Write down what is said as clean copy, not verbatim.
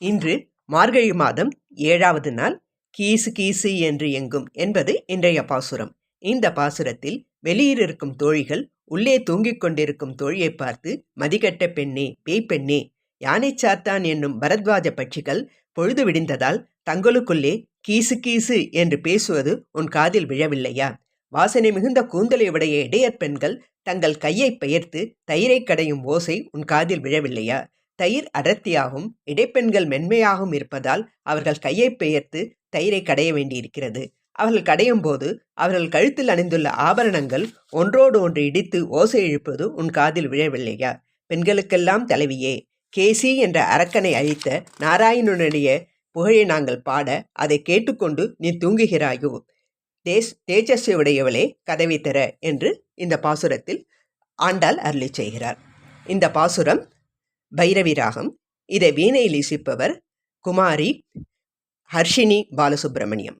இன்று மார்கழி மாதம் 7வது நாள். கீசு கீசு என்று எங்கும் என்பது இன்றைய பாசுரம். இந்த பாசுரத்தில் வெளியில் இருக்கும் தோழிகள் உள்ளே தூங்கிக் கொண்டிருக்கும் தோழியை பார்த்து, மதிகட்ட பெண்ணே, பேய்ப்பெண்ணே, யானை சாத்தான் என்னும் பரத்வாஜ பட்சிகள் பொழுது விடிந்ததால் தங்களுக்குள்ளே கீசு கீசு என்று பேசுவது உன் காதில் விழவில்லையா? வாசனை மிகுந்த கூந்தலை உடைய இடையற் பெண்கள் தங்கள் கையை பெயர்த்து தயிரை கடையும் ஓசை உன் காதில் விழவில்லையா? தயிர் அடர்த்தியாகவும் இடைப்பெண்கள் மென்மையாகவும் இருப்பதால் அவர்கள் கையை பெயர்த்து தயிரை கடைய வேண்டியிருக்கிறது. அவர்கள் கடையும் போது அவர்கள் கழுத்தில் அணிந்துள்ள ஆபரணங்கள் ஒன்றோடு ஒன்று இடித்து ஓசை எழுப்பது உன் காதில் விழவில்லையா? பெண்களுக்கெல்லாம் தலைவியே, கேசி என்ற அரக்கனை அழித்த நாராயணனுடைய புகழை நாங்கள் பாட அதை கேட்டுக்கொண்டு நீ தூங்குகிறாயோ? தேஜஸ்வி உடையவளே, கதவை தர என்று இந்த பாசுரத்தில் ஆண்டாள் அருளி செய்கிறார். இந்த பாசுரம் பைரவி ராகம். இதை வீணையில் இசைப்பவர் குமாரி ஹர்ஷினி பாலசுப்ரமணியம்.